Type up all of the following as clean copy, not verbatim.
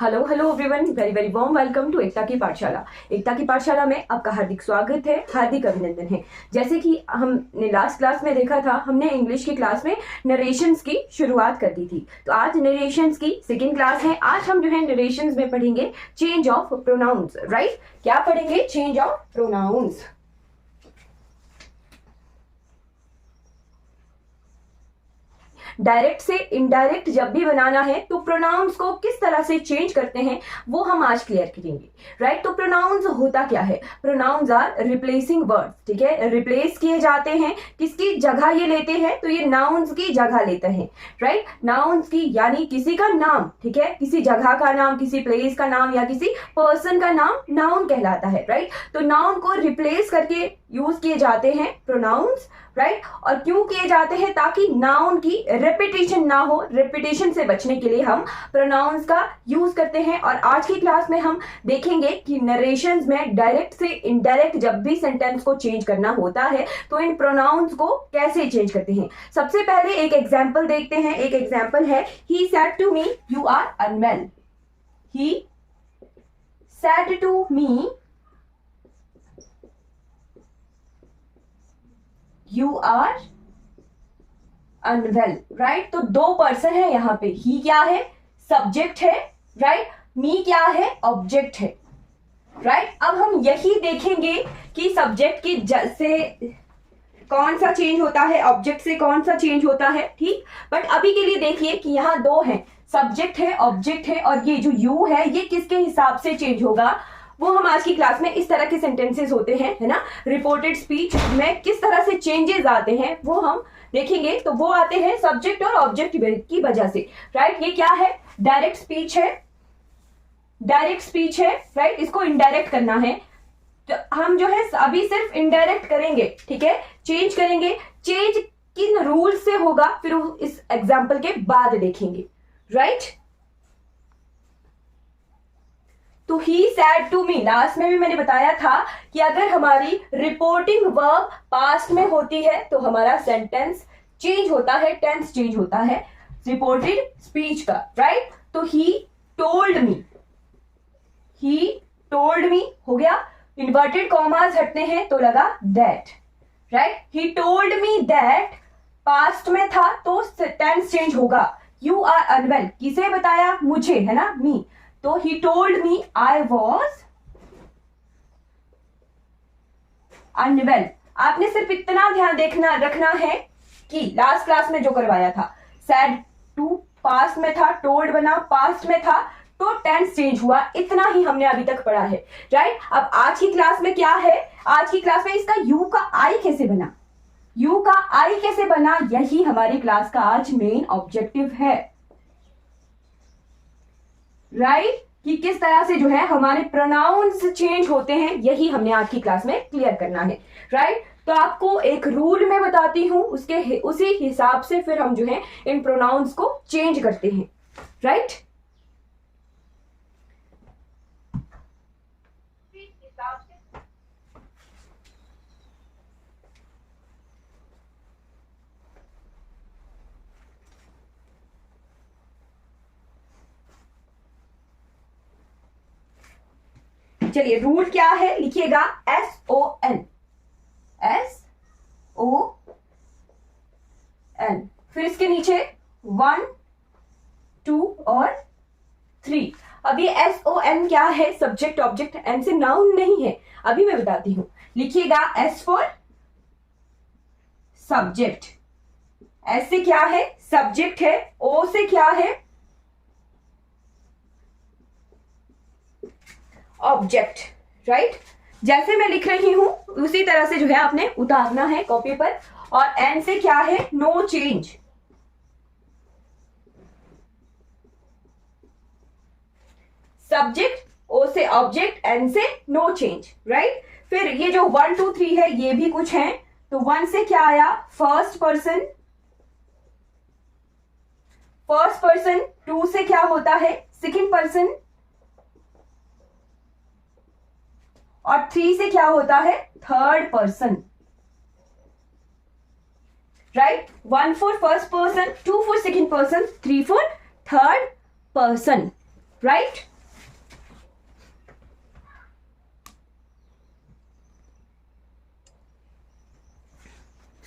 Hello hello everyone, very very warm welcome to Ekta की पाठशाला। एकता की पाठशाला में आपका हार्दिक स्वागत है, हार्दिक अभिनंदन है। जैसे कि हमने लास्ट क्लास में देखा था, हमने इंग्लिश की क्लास में नरेशंस की शुरुआत कर दी थी। तो आज नरेशंस की सेकेंड क्लास है। आज हम जो है नरेशंस में पढ़ेंगे चेंज ऑफ प्रोनाउंस। राइट, क्या पढ़ेंगे? Change of pronouns. डायरेक्ट से इनडायरेक्ट जब भी बनाना है तो प्रोनाउंस को किस तरह से चेंज करते हैं वो हम आज क्लियर करेंगे। राइट, तो प्रोनाउंस होता क्या है? Pronouns are replacing words. ठीक है, रिप्लेस किए जाते हैं। किसकी जगह ये लेते हैं? तो ये नाउन्स की जगह लेते हैं। राइट, नाउन्स की यानी किसी का नाम। ठीक है, किसी जगह का नाम, किसी प्लेस का नाम या किसी पर्सन का नाम नाउन कहलाता है। राइट, तो नाउन को रिप्लेस करके यूज किए जाते हैं प्रोनाउंस। राइट, और क्यों किए जाते हैं? ताकि नाउन की रेपिटेशन ना हो। रेपिटेशन से बचने के लिए हम प्रोनाउंस का यूज करते हैं। और आज की क्लास में हम देखेंगे कि नरेशंस में डायरेक्ट से इनडायरेक्ट जब भी सेंटेंस को चेंज करना होता है तो इन प्रोनाउंस को कैसे चेंज करते हैं। सबसे पहले एक एग्जाम्पल देखते हैं। एक एग्जाम्पल है, he said to me you are unwell. He said to me you are unwell. Right, तो दो पर्सन है यहाँ पे। ही क्या है? सब्जेक्ट है। राइट, मी क्या है? ऑब्जेक्ट है। राइट, अब हम यही देखेंगे कि सब्जेक्ट की से कौन सा चेंज होता है, ऑब्जेक्ट से कौन सा चेंज होता है। ठीक, बट अभी के लिए देखिए कि यहाँ दो हैं, सब्जेक्ट है, ऑब्जेक्ट है, और ये जो यू है ये किसके हिसाब से चेंज होगा वो हम आज की क्लास में, इस तरह के सेंटेंसेस होते हैं, है ना, रिपोर्टेड स्पीच में किस तरह से चेंजेस आते हैं वो हम देखेंगे। तो वो आते हैं सब्जेक्ट और ऑब्जेक्ट की वजह से। राइट, ये क्या है? डायरेक्ट स्पीच है। डायरेक्ट स्पीच है। राइट, इसको इनडायरेक्ट करना है। तो हम जो है अभी सिर्फ इनडायरेक्ट करेंगे। ठीक है, चेंज करेंगे। चेंज किन रूल से होगा फिर इस एग्जाम्पल के बाद देखेंगे। राइट, तो ही सैड टू मी, लास्ट में भी मैंने बताया था कि अगर हमारी रिपोर्टिंग वर्ब पास्ट में होती है तो हमारा सेंटेंस चेंज होता है, टेंस चेंज होता है रिपोर्टेड स्पीच का। राइट, तो ही टोल्ड मी, ही टोल्ड मी हो गया। इन्वर्टेड कॉमास हटते हैं तो लगा that. Right, he told me that past में था तो टेंस चेंज होगा। यू आर अनवेल, किसे बताया? मुझे, है ना, मी। तो he told me I was unwell। आपने सिर्फ इतना ध्यान रखना है कि लास्ट क्लास में जो करवाया था, सैड टू पास्ट में था, टोल्ड बना पास्ट में था तो टेंस चेंज हुआ। इतना ही हमने अभी तक पढ़ा है। राइट, अब आज की क्लास में क्या है? आज की क्लास में इसका यू का आई कैसे बना, यू का आई कैसे बना, यही हमारी क्लास का आज मेन ऑब्जेक्टिव है। राइट, कि किस तरह से जो है हमारे प्रोनाउंस चेंज होते हैं, यही हमने आज की क्लास में क्लियर करना है। राइट, तो आपको एक रूल में बताती हूं, उसी हिसाब से फिर हम जो है इन प्रोनाउंस को चेंज करते हैं। राइट, चलिए रूल क्या है लिखिएगा, SON, SON, फिर इसके नीचे 1 2 और 3। अब ये SON क्या है? सब्जेक्ट ऑब्जेक्ट, N से नाउन नहीं है, अभी मैं बताती हूं। लिखिएगा S फॉर सब्जेक्ट, S से क्या है? सब्जेक्ट है। O से क्या है? ऑब्जेक्ट। राइट, जैसे मैं लिख रही हूं उसी तरह से जो है आपने उतारना है कॉपी पर। और एन से क्या है? No change. सब्जेक्ट, ओ से ऑब्जेक्ट, एन से नो चेंज। राइट, फिर ये जो 1 2 3 है ये भी कुछ है। तो 1 से क्या आया? First person, first person. 2 से क्या होता है? Second person. और 3 से क्या होता है? Third person. Right, 1 for first person, 2 for second person, 3 for third person. Right,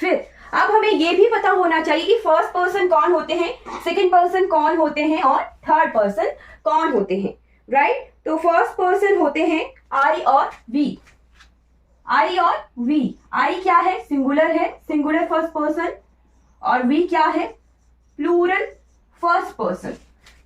फिर अब हमें ये भी पता होना चाहिए कि फर्स्ट पर्सन कौन होते हैं, सेकंड पर्सन कौन होते हैं और थर्ड पर्सन कौन होते हैं, राइट। तो फर्स्ट पर्सन होते हैं आई और वी। आई और वी, आई क्या है, सिंगुलर है, सिंगुलर फर्स्ट पर्सन, और वी क्या है, प्लूरल फर्स्ट पर्सन,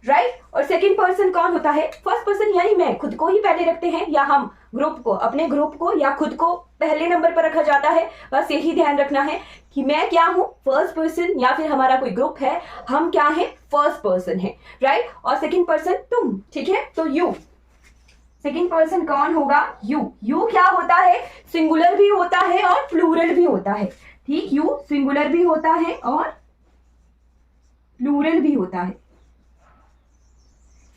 राइट। और सेकंड पर्सन कौन होता है, फर्स्ट पर्सन यानी मैं, खुद को ही पहले रखते हैं, या हम ग्रुप को, अपने ग्रुप को या खुद को पहले नंबर पर रखा जाता है। बस यही ध्यान रखना है कि मैं क्या हूं, फर्स्ट पर्सन, या फिर हमारा कोई ग्रुप है, हम क्या है, फर्स्ट पर्सन है, राइट। और सेकंड पर्सन तुम, ठीक है। तो यू, सेकंड पर्सन कौन होगा, यू। यू क्या होता है, सिंगुलर भी होता है और प्लूरल भी होता है, ठीक। यू सिंगुलर भी होता है और प्लूरल भी होता है,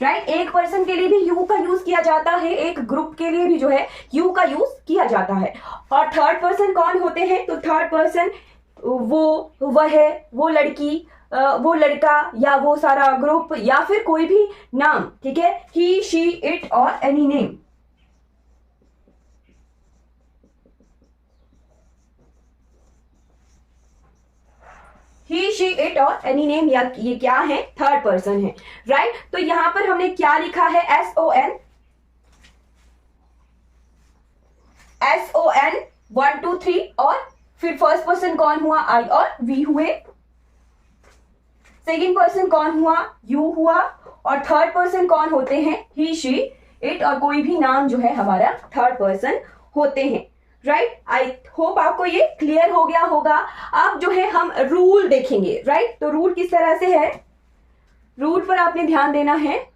राइट। एक पर्सन के लिए भी यू का यूज किया जाता है, एक ग्रुप के लिए भी जो है यू का यूज किया जाता है। और थर्ड पर्सन कौन होते हैं, तो थर्ड पर्सन वह, वो लड़की, वो लड़का, या वो सारा ग्रुप, या फिर कोई भी नाम, ठीक है। ही, शी, इट और any name. He, she, it और एनी नेम, या ये क्या है, थर्ड पर्सन है, राइट। तो यहां पर हमने क्या लिखा है, SON, SON 1 2 3, और फिर फर्स्ट पर्सन कौन हुआ, आई और वी हुए, सेकेंड पर्सन कौन हुआ, यू हुआ, और थर्ड पर्सन कौन होते हैं, ही, शी, इट, और कोई भी नाम जो है हमारा थर्ड पर्सन होते हैं, राइट। आई होप आपको ये क्लियर हो गया होगा। अब जो है हम रूल देखेंगे, राइट। तो रूल किस तरह से है, रूल पर आपने ध्यान देना है।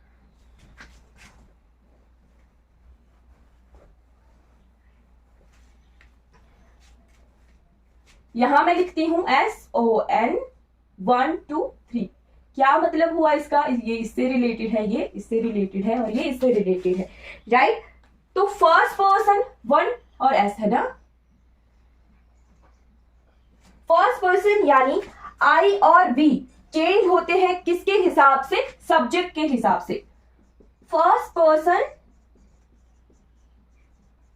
यहां मैं लिखती हूं SON 1 2 3। क्या मतलब हुआ इसका, ये इससे रिलेटेड है, ये इससे रिलेटेड है, और ये इससे रिलेटेड है, राइट। तो फर्स्ट पर्सन 1 और S है ना, फर्स्ट पर्सन यानी आई और वी चेंज होते हैं किसके हिसाब से, सब्जेक्ट के हिसाब से। First person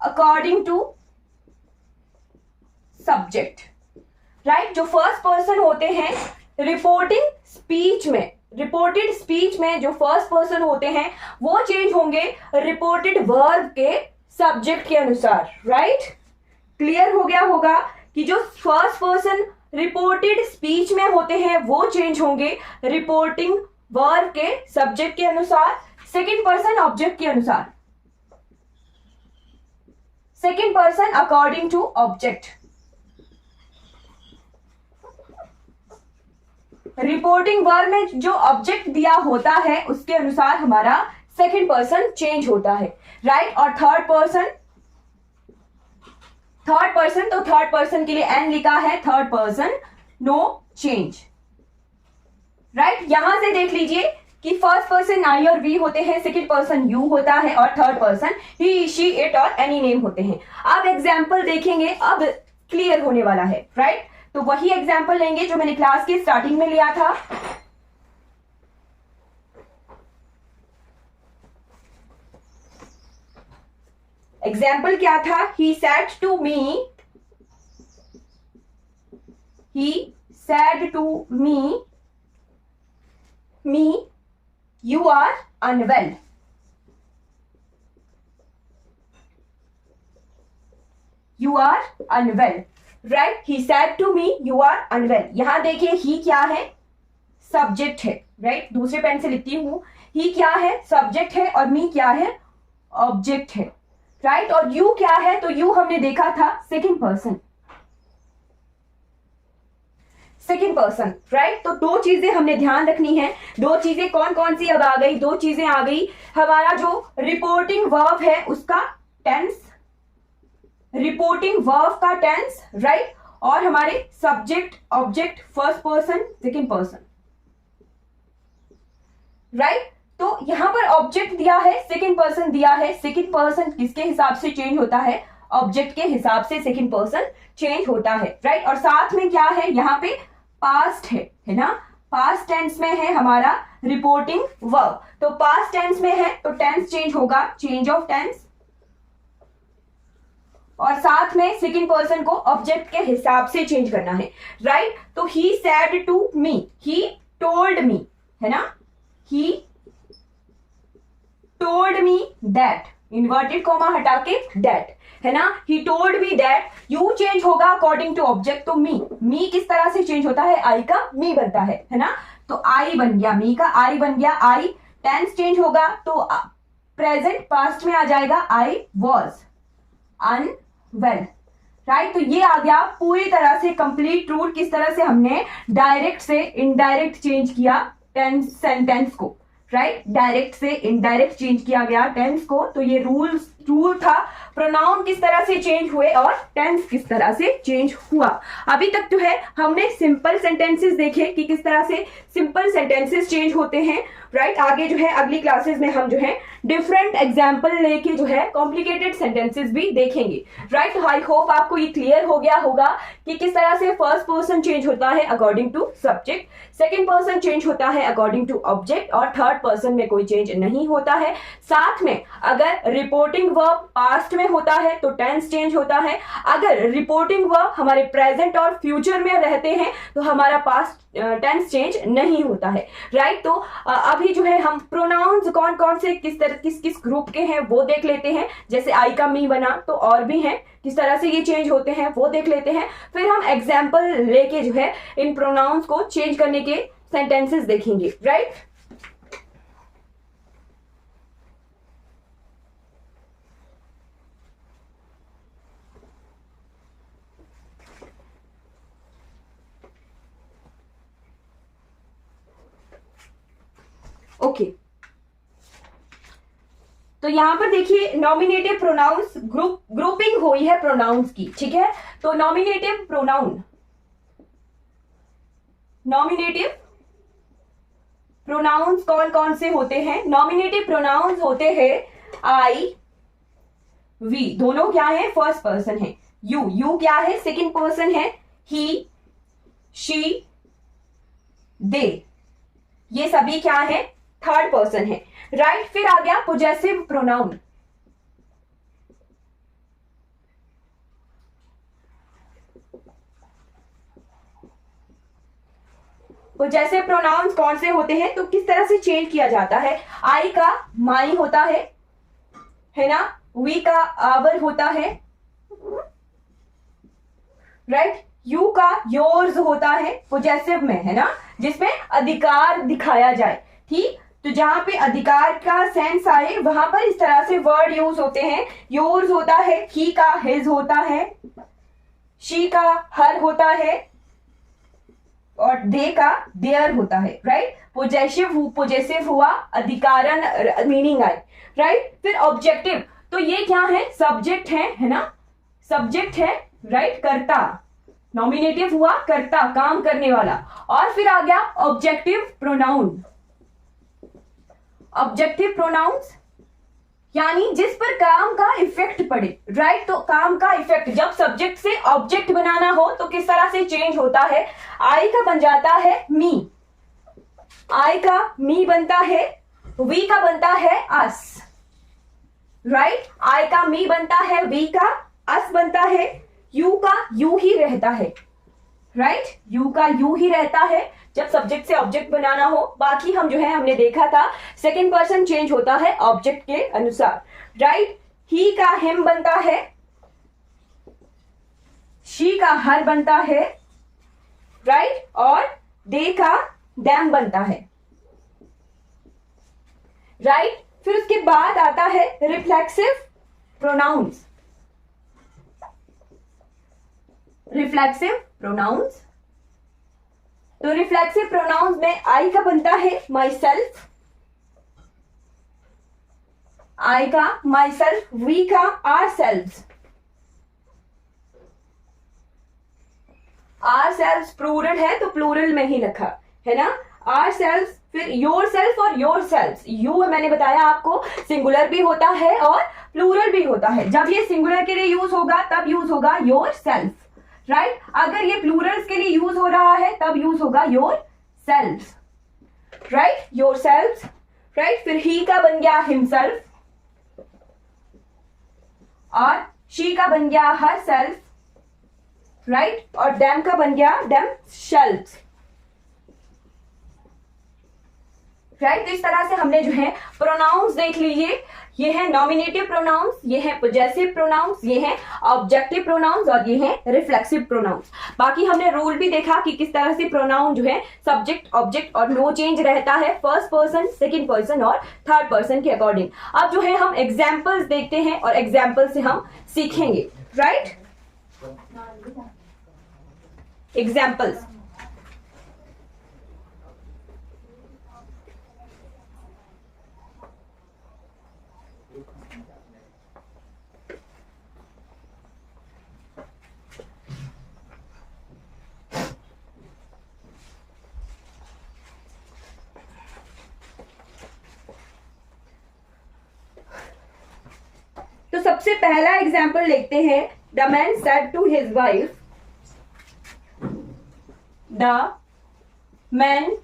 according to subject, right. जो फर्स्ट पर्सन होते हैं रिपोर्टिंग स्पीच में, रिपोर्टेड स्पीच में जो फर्स्ट पर्सन होते हैं वो चेंज होंगे रिपोर्टेड वर्ब के सब्जेक्ट के अनुसार, राइट। क्लियर हो गया होगा कि जो फर्स्ट पर्सन रिपोर्टेड स्पीच में होते हैं वो चेंज होंगे रिपोर्टिंग वर्ब के सब्जेक्ट के अनुसार, सेकंड पर्सन ऑब्जेक्ट के अनुसार, second person according to object. Reporting verb में जो ऑब्जेक्ट दिया होता है उसके अनुसार हमारा सेकंड पर्सन चेंज होता है, राइट। और थर्ड पर्सन, तो थर्ड पर्सन के लिए एन लिखा है, third person no change, right. यहां से देख लीजिए कि फर्स्ट पर्सन आई और वी होते हैं, सेकंड पर्सन यू होता है, और third person he, she, it और एनी नेम होते हैं। अब एग्जाम्पल देखेंगे, अब क्लियर होने वाला है, राइट। तो वही एग्जाम्पल लेंगे जो मैंने क्लास के स्टार्टिंग में लिया था। एग्जाम्पल क्या था, he said to me you are unwell, you are unwell, right. He said to me you are unwell. यहां देखिए ही क्या है, सब्जेक्ट है, राइट। दूसरे पेन से लिखती हूं, ही क्या है, सब्जेक्ट है, और मी क्या है, ऑब्जेक्ट है, राइट। और यू क्या है, तो यू हमने देखा था second person, second person, right. तो दो चीजें हमने ध्यान रखनी है। दो चीजें कौन कौन सी अब आ गई, दो चीजें आ गई। हमारा जो रिपोर्टिंग वर्ब है उसका टेंस, रिपोर्टिंग वर्ब का टेंस, राइट। और हमारे subject object first person second person, right. तो यहां पर ऑब्जेक्ट दिया है, सेकंड पर्सन दिया है, सेकंड पर्सन किसके हिसाब से चेंज होता है, ऑब्जेक्ट के हिसाब से सेकंड पर्सन चेंज होता है, राइट। और साथ में क्या है, यहाँ पे पास्ट है ना, पास्ट टेंस में है हमारा रिपोर्टिंग वर्ब। तो पास्ट टेंस में है तो टेंस चेंज होगा, चेंज ऑफ टेंस, और साथ में सेकंड पर्सन को ऑब्जेक्ट के हिसाब से चेंज करना है, राइट। तो he said to me, he told me, है ना, he told me that, inverted comma हटा के दैट, है ना, he told me that. You change होगा अकॉर्डिंग टू ऑब्जेक्ट, तो मी किस तरह से चेंज होता है, आई का मी बनता है ना, तो आई बन गया, मी का आई बन गया, आई। टेंस चेंज होगा तो प्रेजेंट पास्ट में आ जाएगा, आई वॉज अनवेल, राइट। तो ये आ गया पूरी तरह से कंप्लीट रूल, किस तरह से हमने डायरेक्ट से इनडायरेक्ट चेंज किया टेंस सेंटेंस को, राइट। डायरेक्ट से इनडायरेक्ट चेंज किया गया टेंस को, तो ये रूल था। प्रोनाउन किस तरह से चेंज हुए और टेंस किस तरह से चेंज हुआ। अभी तक जो है हमने सिंपल सेंटेंसेस देखे कि किस तरह से सिंपल सेंटेंसेस चेंज होते हैं, राइट। आगे जो है अगली क्लासेस में हम जो है डिफरेंट एग्जाम्पल लेके जो है कॉम्प्लिकेटेड सेंटेंसेस भी देखेंगे, राइट। तो आई होप आपको ये क्लियर हो गया होगा कि किस तरह से फर्स्ट पर्सन चेंज होता है according to subject, second person change होता है अकॉर्डिंग टू ऑब्जेक्ट, और थर्ड पर्सन में कोई चेंज नहीं होता है। साथ में अगर रिपोर्टिंग वर्ब पास्ट में होता है तो टेंस चेंज होता है, अगर रिपोर्टिंग वर्ब हमारे प्रेजेंट और फ्यूचर में रहते हैं तो हमारा पास्ट टेंस चेंज नहीं होता है, राइट। तो अभी जो है हम प्रोनाउंस कौन कौन से किस किस ग्रुप के हैं वो देख लेते हैं। जैसे आई का मी बना, तो और भी हैं किस तरह से ये चेंज होते हैं वो देख लेते हैं। फिर हम एग्जाम्पल लेके जो है इन प्रोनाउंस को चेंज करने के सेंटेंसेस देखेंगे, राइट। ओके, तो यहां पर देखिए नॉमिनेटिव प्रोनाउंस ग्रुपिंग हुई है प्रोनाउंस की, ठीक है। तो नॉमिनेटिव प्रोनाउंस कौन कौन से होते हैं। नॉमिनेटिव प्रोनाउंस होते हैं आई वी, दोनों क्या है, फर्स्ट पर्सन है। यू क्या है, सेकंड पर्सन है। ही शी दे, ये सभी क्या है, थर्ड पर्सन है, राइट। फिर आ गया पोजेसिव प्रोनाउन। पोजेसिव प्रोनाउंस कौन से होते हैं, तो किस तरह से चेंज किया जाता है। आई का माई होता है ना, वी का आवर होता है, राइट। यू का योर्स होता है पोजेसिव में, है ना, जिसमें अधिकार दिखाया जाए, ठीक। तो जहां पे अधिकार का सेंस आए वहां पर इस तरह से वर्ड यूज होते हैं। योर्स होता है, ही का हिज होता है, शी का हर होता है, और दे का देयर होता है, राइट। पोजेसिव हुआ, अधिकारन मीनिंग आई, राइट। फिर ऑब्जेक्टिव, तो ये क्या है, सब्जेक्ट है ना, सब्जेक्ट है, राइट, कर्ता। नॉमिनेटिव हुआ कर्ता, काम करने वाला। और फिर आ गया ऑब्जेक्टिव प्रोनाउन। ऑब्जेक्टिव प्रोनाउंस यानी जिस पर काम का इफेक्ट पड़े, राइट। तो काम का इफेक्ट जब सब्जेक्ट से ऑब्जेक्ट बनाना हो तो किस तरह से चेंज होता है। आई का बन जाता है मी, आई का मी बनता है, वी का बनता है अस, राइट। आई का मी बनता है, वी का अस बनता है, यू का यू ही रहता है, राइट। यू का यू ही रहता है जब सब्जेक्ट से ऑब्जेक्ट बनाना हो। बाकी हम जो है हमने देखा था सेकंड पर्सन चेंज होता है ऑब्जेक्ट के अनुसार, राइट। ही का हिम बनता है, शी का हर बनता है, राइट। और दे का दैम बनता है, राइट। फिर उसके बाद आता है रिफ्लेक्सिव प्रोनाउंस। रिफ्लेक्सिव प्रोनाउंस, तो रिफ्लेक्सिव प्रोनाउंस में आई का बनता है माई सेल्फ, आई का माई सेल्फ, वी का ourselves. Ourselves plural है तो प्लूरल में ही रखा है ना, आर सेल्व्स। फिर योर सेल्फ और योर सेल्व्स, यू मैंने बताया आपको सिंगुलर भी होता है और प्लूरल भी होता है। जब ये सिंगुलर के लिए यूज होगा तब यूज होगा योर सेल्फ, राइट। अगर ये प्लूरल्स के लिए यूज हो रहा है तब यूज होगा your selves, right, your selves, right. फिर ही का बन गया हिमसेल्फ, और शी का बन गया हर सेल्फ, राइट, और देम का बन गया देम शेल्फ्स, राइट। तो इस तरह से हमने जो है प्रोनाउंस देख लीजिए, ये है नॉमिनेटिव प्रोनाउंस, ये है पोजेसिव प्रोनाउंस, ये है ऑब्जेक्टिव प्रोनाउंस और ये है रिफ्लेक्सिव प्रोनाउंस। बाकी हमने रूल भी देखा कि किस तरह से प्रोनाउन जो है सब्जेक्ट ऑब्जेक्ट और नो चेंज रहता है फर्स्ट पर्सन, सेकंड पर्सन और थर्ड पर्सन के अकॉर्डिंग। अब जो है हम एग्जाम्पल्स देखते हैं और एग्जाम्पल से हम सीखेंगे, राइट। एग्जाम्पल्स, तो सबसे पहला एग्जाम्पल देखते हैं। The man said to his wife, the man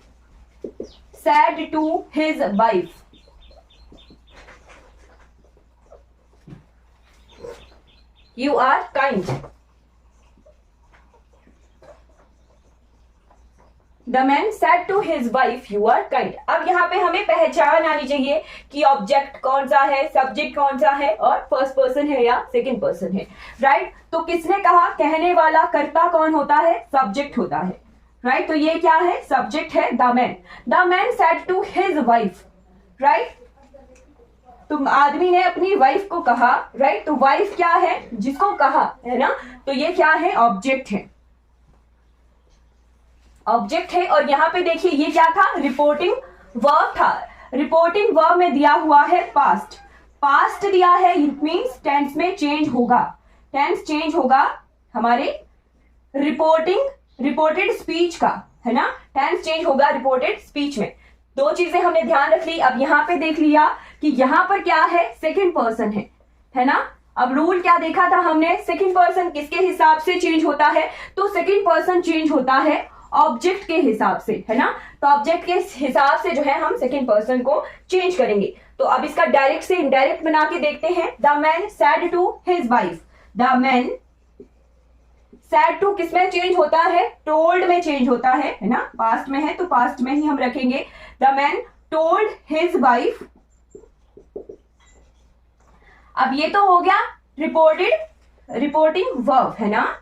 said to his wife, you are kind. The man said to his wife you are kind. अब यहाँ पे हमें पहचान आनी चाहिए कि ऑब्जेक्ट कौन सा है, सब्जेक्ट कौन सा है और फर्स्ट पर्सन है या सेकंड पर्सन है, राइट। तो किसने कहा, कहने वाला कर्ता कौन होता है, सब्जेक्ट होता है, राइट। तो ये क्या है, सब्जेक्ट है the man. The man said to his wife, right. तुम आदमी ने अपनी वाइफ को कहा, राइट। तो वाइफ क्या है, जिसको कहा है ना, तो ये क्या है, ऑब्जेक्ट है, ऑब्जेक्ट है। और यहाँ पे देखिए ये क्या था, रिपोर्टिंग वर्ब था। रिपोर्टिंग वर्ब में दिया हुआ है पास्ट, पास्ट दिया है, इट मींस टेंस में चेंज होगा, टेंस चेंज होगा हमारे रिपोर्टेड स्पीच का, है ना, टेंस चेंज होगा रिपोर्टेड स्पीच में। दो चीजें हमने ध्यान रख ली। अब यहाँ पे देख लिया कि यहाँ पर क्या है, सेकंड पर्सन है ना। अब रूल क्या देखा था हमने, सेकंड पर्सन किसके हिसाब से चेंज होता है, तो सेकंड पर्सन चेंज होता है ऑब्जेक्ट के हिसाब से, है ना। तो ऑब्जेक्ट के हिसाब से जो है हम सेकंड पर्सन को चेंज करेंगे। तो अब इसका डायरेक्ट से इनडायरेक्ट बना के देखते हैं। The man said to his wife, the man said to किस में चेंज होता है, टोल्ड में चेंज होता है ना, पास्ट में है तो पास्ट में ही हम रखेंगे। The man told his wife. अब ये तो हो गया रिपोर्टिंग वर्ब, है ना।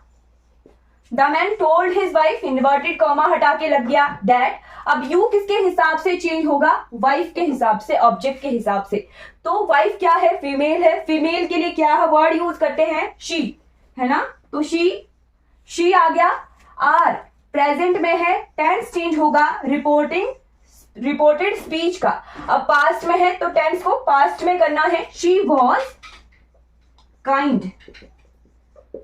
The man told his wife, inverted comma हटा के लग गया दैट। अब यू किसके हिसाब से चेंज होगा, वाइफ के हिसाब से, ऑब्जेक्ट के हिसाब से। तो वाइफ क्या है, फीमेल है, फीमेल के लिए क्या वर्ड यूज करते हैं, शी, है ना। तो शी आ गया। आर प्रेजेंट में है, टेंस चेंज होगा रिपोर्टेड स्पीच का। अब पास्ट में है तो टेंस को पास्ट में करना है, शी वॉज काइंड,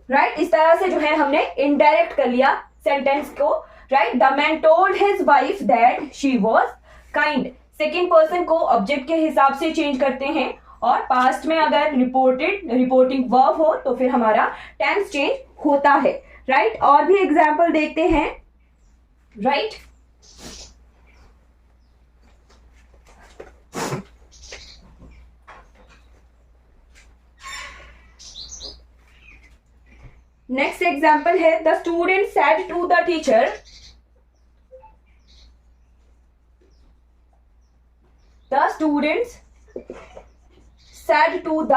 राइट। इस तरह से जो है हमने इनडायरेक्ट कर लिया सेंटेंस को, right. The man told his wife that she was kind. Second person को ऑब्जेक्ट के हिसाब से चेंज करते हैं और पास्ट में अगर रिपोर्टिंग वर्ब हो तो फिर हमारा टेंस चेंज होता है, राइट। और भी एग्जाम्पल देखते हैं, राइट। नेक्स्ट एग्जाम्पल है, the student said to the teacher, the students said to the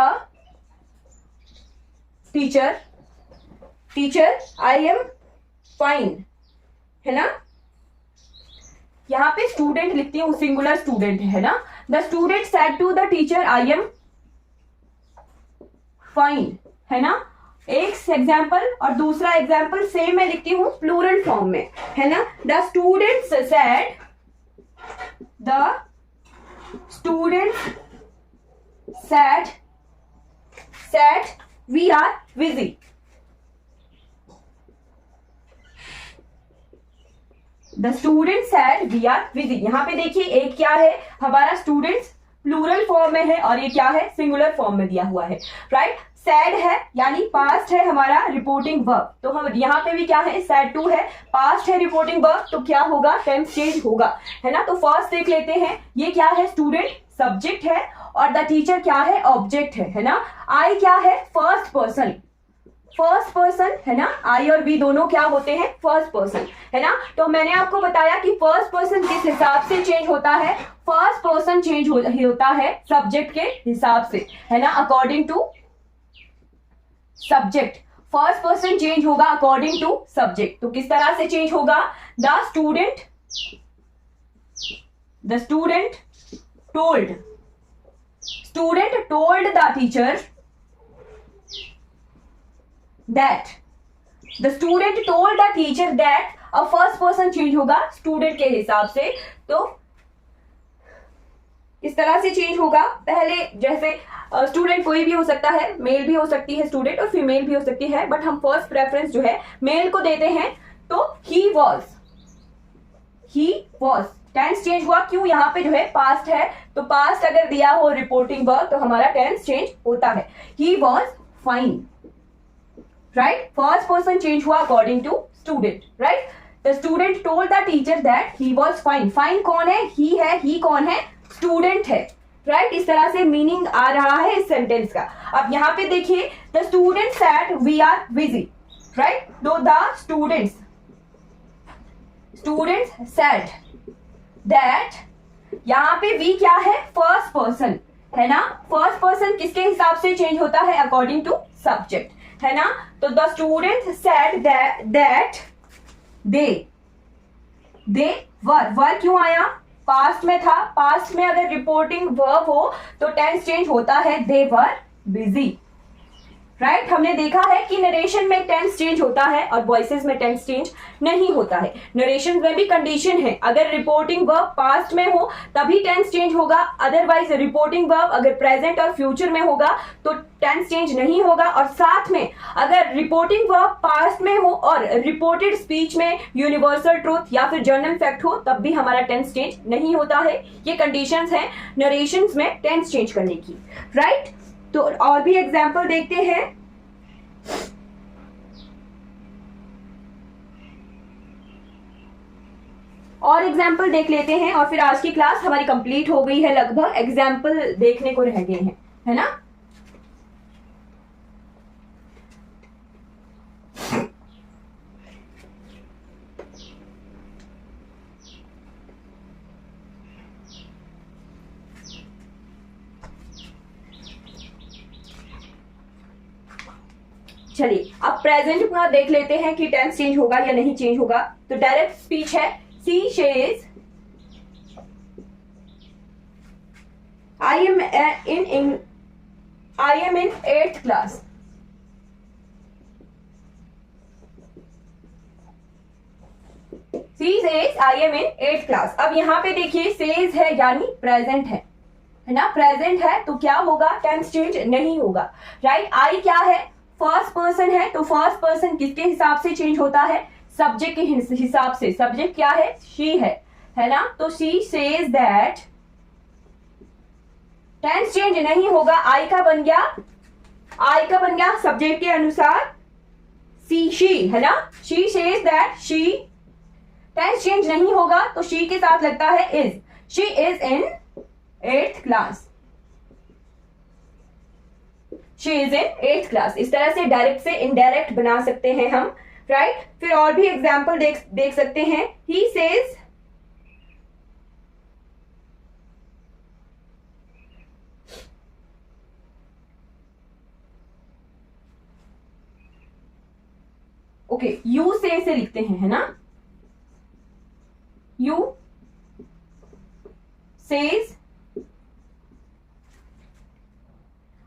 teacher I am fine, है ना। यहां पे स्टूडेंट लिखती हूं, सिंगुलर स्टूडेंट है ना। The student said to the teacher I am fine, है ना। एक एग्जाम्पल और दूसरा एग्जाम्पल सेम मैं लिखती हूं प्लूरल फॉर्म में, है ना। The students said we are busy. The student said we are busy. यहां पे देखिए एक क्या है, हमारा स्टूडेंट्स प्लूरल फॉर्म में है और ये क्या है, सिंगुलर फॉर्म में दिया हुआ है, राइट। सैड है यानी पास्ट है हमारा रिपोर्टिंग वर्ब, तो हम यहाँ पे भी क्या है, सैड टू है, पास्ट है रिपोर्टिंग वर्ब, तो क्या होगा, टेंस चेंज होगा, है ना। तो फर्स्ट देख लेते हैं, ये क्या है, स्टूडेंट सब्जेक्ट है और द टीचर क्या है, ऑब्जेक्ट है ना। आई क्या है, फर्स्ट पर्सन, फर्स्ट पर्सन है ना। आई और वी दोनों क्या होते हैं, फर्स्ट पर्सन है ना। तो मैंने आपको बताया कि फर्स्ट पर्सन किस हिसाब से चेंज होता है, फर्स्ट पर्सन चेंज होता है सब्जेक्ट के हिसाब से है ना, according to subject. First person change होगा अकॉर्डिंग टू सब्जेक्ट। तो किस तरह से चेंज होगा, the student told the teacher that, the student told the teacher that. अब फर्स्ट पर्सन चेंज होगा स्टूडेंट के हिसाब से। तो इस तरह से चेंज होगा, पहले जैसे स्टूडेंट कोई भी हो सकता है, मेल भी हो सकती है स्टूडेंट और फीमेल भी हो सकती है, बट हम फर्स्ट प्रेफरेंस जो है मेल को देते हैं। तो ही वॉज टेंस चेंज हुआ, क्यों, यहाँ पे जो है पास्ट है, तो पास्ट अगर दिया हो रिपोर्टिंग वर्ब तो हमारा टेंस चेंज होता है। He was fine, right. First person change हुआ according to student, right. The student told the teacher that he was fine. Fine कौन है, ही है, ही कौन है, स्टूडेंट है, राइट। इस तरह से मीनिंग आ रहा है इस सेंटेंस का। अब यहाँ पे देखिए, the student said we are busy, right. तो द स्टूडेंट्स सेड दैट, यहाँ पे वी क्या है, फर्स्ट पर्सन है ना। फर्स्ट पर्सन किसके हिसाब से चेंज होता है, अकॉर्डिंग टू सब्जेक्ट है ना। तो the student said that they were क्यों आया, पास्ट में था। पास्ट में अगर रिपोर्टिंग वर्ब हो तो टेंस चेंज होता है, दे वर बिजी, राइट। हमने देखा है कि नरेशन में टेंस चेंज होता है और वॉइसेस में टेंस चेंज नहीं होता है। नरेशन में भी कंडीशन है, अगर रिपोर्टिंग वर्ब पास्ट में हो तभी टेंस चेंज होगा, अदरवाइज रिपोर्टिंग वर्ब अगर प्रेजेंट और फ्यूचर में होगा तो टेंस चेंज नहीं होगा। और साथ में अगर रिपोर्टिंग वर्ब पास्ट में हो और रिपोर्टेड स्पीच में यूनिवर्सल ट्रूथ या फिर जनरल फैक्ट हो तब भी हमारा टेंस चेंज नहीं होता है। ये कंडीशंस हैं नरेशंस में टेंस चेंज करने की, राइट। तो और भी एग्जाम्पल देखते हैं। और एग्जाम्पल देख लेते हैं और फिर आज की क्लास हमारी कंप्लीट हो गई है, लगभग एग्जाम्पल देखने को रह गए हैं, है ना। चलिए अब प्रेजेंट पूरा देख लेते हैं कि टेंस चेंज होगा या नहीं चेंज होगा। तो डायरेक्ट स्पीच है, she says I am in 8th class. She says I am in 8th class. अब यहाँ पे देखिए सेज है यानी प्रेजेंट है ना, प्रेजेंट है तो क्या होगा, टेंस चेंज नहीं होगा, राइट। आई क्या है, फर्स्ट पर्सन है, तो फर्स्ट पर्सन किसके हिसाब से चेंज होता है, सब्जेक्ट के हिसाब से। सब्जेक्ट क्या है, शी है ना। तो she says that, tense change नहीं होगा, आई का बन गया सब्जेक्ट के अनुसार शी है ना। She says that she, tense change नहीं होगा तो शी के साथ लगता है is, she is in 8th class, she is in 8th class. इस तरह से डायरेक्ट से इनडायरेक्ट बना सकते हैं हम, राइट। फिर और भी एग्जाम्पल देख सकते हैं। ही सेज, ओके, यू से लिखते हैं, है ना। You says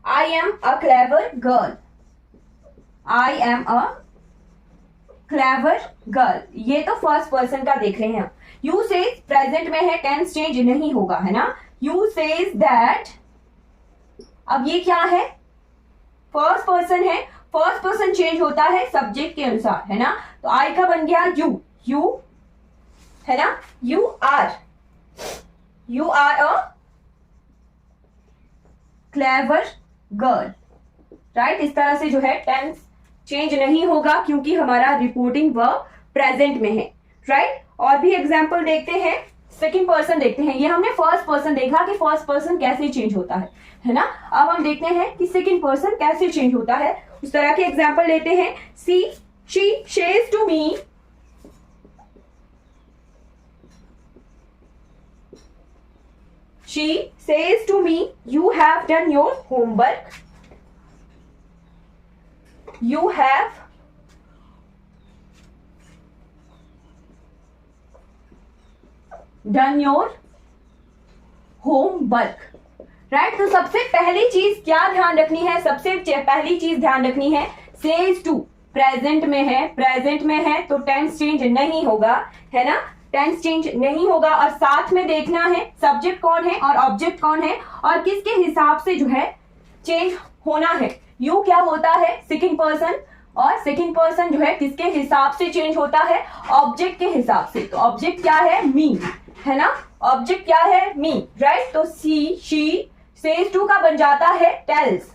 I am a clever girl. I am a clever girl. ये तो फर्स्ट पर्सन का देख रहे हैं हम। You says प्रेजेंट में है, टेंस चेंज नहीं होगा, है ना। You says that, अब ये क्या है, फर्स्ट पर्सन है, फर्स्ट पर्सन चेंज होता है सब्जेक्ट के अनुसार, है ना। तो आई का बन गया यू है ना। You are a clever girl, right. इस तरह से जो है टेंस चेंज नहीं होगा क्योंकि हमारा रिपोर्टिंग वर्ब प्रेजेंट में है, राइट। और भी एग्जाम्पल देखते हैं। सेकंड पर्सन देखते हैं। ये हमने फर्स्ट पर्सन देखा कि फर्स्ट पर्सन कैसे चेंज होता है ना। अब हम देखते हैं कि सेकंड पर्सन कैसे चेंज होता है। उस तरह के एग्जांपल लेते हैं। See she says to me, she says to me, you have done your homework, you have done your homework, right. तो सबसे पहली चीज क्या ध्यान रखनी है, सबसे पहली चीज ध्यान रखनी है सेज टू प्रेजेंट में है, प्रेजेंट में है तो टेंस चेंज नहीं होगा, है ना, टेंस चेंज नहीं होगा। और साथ में देखना है सब्जेक्ट कौन है और ऑब्जेक्ट कौन है और किसके हिसाब से जो है चेंज होना है। यू क्या होता है सेकंड पर्सन, और सेकंड पर्सन जो है किसके हिसाब से चेंज होता है, ऑब्जेक्ट के हिसाब से। तो ऑब्जेक्ट क्या है, मी, है ना, ऑब्जेक्ट क्या है, मी, राइट। तो सी शी सेज टू का बन जाता है टेल्स,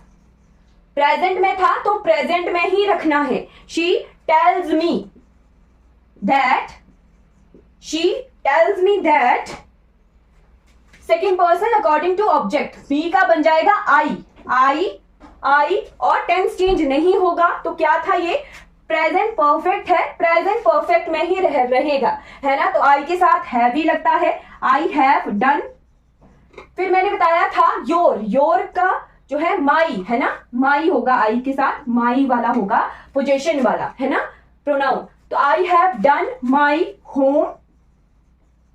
प्रेजेंट में था तो प्रेजेंट में ही रखना है। She tells me that, she tells me that, second person according to object, be का बन जाएगा I और टेंस चेंज नहीं होगा। तो क्या था ये, प्रेजेंट परफेक्ट है, प्रेजेंट परफेक्ट में ही रहेगा, है ना। तो I के साथ हैव ही लगता है, I have done। फिर मैंने बताया था योर का जो है माई, है ना, माई होगा, I के साथ माई वाला होगा, पोजेशन वाला, है ना, प्रोनाउन। तो I have done my home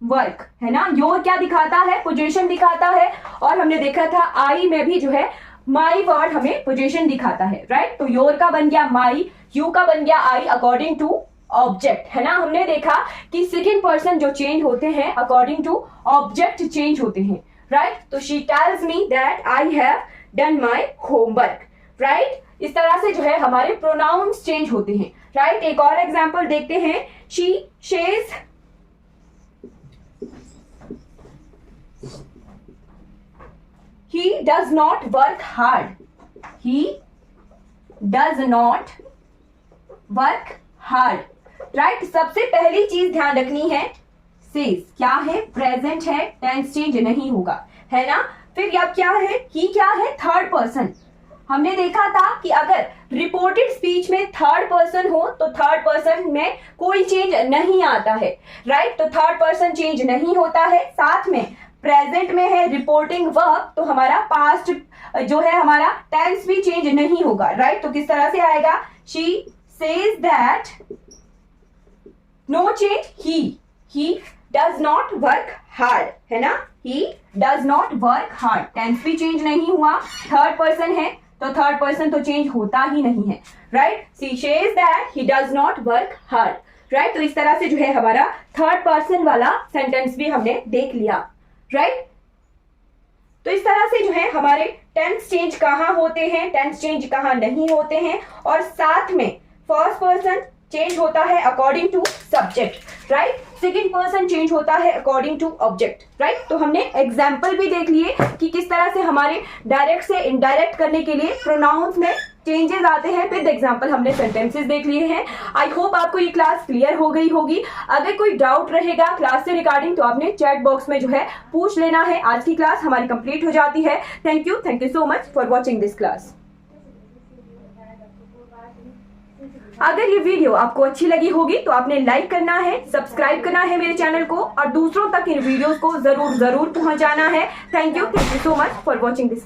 work, है ना। योर क्या दिखाता है, पोजीशन दिखाता है। और हमने देखा था आई में भी जो है माई वर्ड हमें पोजीशन दिखाता है, राइट। तो योर का बन गया माई, यू का बन गया आई अकॉर्डिंग टू ऑब्जेक्ट, है ना। हमने देखा कि सेकंड पर्सन जो चेंज होते हैं अकॉर्डिंग टू ऑब्जेक्ट चेंज होते हैं, राइट। तो she tells me that I have done my homework, right. इस तरह से जो है हमारे प्रोनाउंस चेंज होते हैं, राइट। एक और एग्जाम्पल देखते हैं। She says, he does not work hard, he does not work hard, right. सबसे पहली चीज ध्यान रखनी है सेज क्या है, प्रेजेंट है, टेंस चेंज नहीं होगा, है ना। फिर अब क्या है, ही क्या है, थर्ड पर्सन। हमने देखा था कि अगर रिपोर्टेड स्पीच में थर्ड पर्सन हो तो थर्ड पर्सन में कोई चेंज नहीं आता है, राइट। तो थर्ड पर्सन चेंज नहीं होता है। साथ में प्रेजेंट में है रिपोर्टिंग वर्ब तो हमारा पास्ट जो है हमारा टेंस भी चेंज नहीं होगा, राइट। तो किस तरह से आएगा, she says that, no change, he does not work hard, है ना, he does not work hard, tense भी चेंज नहीं हुआ, थर्ड पर्सन है तो थर्ड पर्सन तो चेंज होता ही नहीं है, right. She says that he does not work hard, right. तो इस तरह से जो है हमारा थर्ड पर्सन वाला सेंटेंस भी हमने देख लिया, राइट। तो इस तरह से जो है हमारे टेंस चेंज कहाँ होते हैं, टेंस चेंज कहाँ नहीं होते हैं। और साथ में फर्स्ट पर्सन चेंज होता है according to subject, right. Second person change होता है अकॉर्डिंग टू ऑब्जेक्ट, राइट। तो हमने एग्जाम्पल भी देख लिए कि किस तरह से हमारे डायरेक्ट से इनडायरेक्ट करने के लिए प्रोनाउंस में चेंजेस आते हैं। विद एग्जाम्पल हमने सेंटेंसेस देख लिए हैं। आई होप आपको ये क्लास क्लियर हो गई होगी। अगर कोई डाउट रहेगा क्लास से रिगार्डिंग तो आपने चैट बॉक्स में जो है पूछ लेना है। आज की क्लास हमारी कंप्लीट हो जाती है। Thank you so much for watching this class. अगर ये वीडियो आपको अच्छी लगी होगी तो आपने लाइक करना है, सब्सक्राइब करना है मेरे चैनल को और दूसरों तक इन वीडियोस को जरूर पहुंचाना है। Thank you so much for watching this class.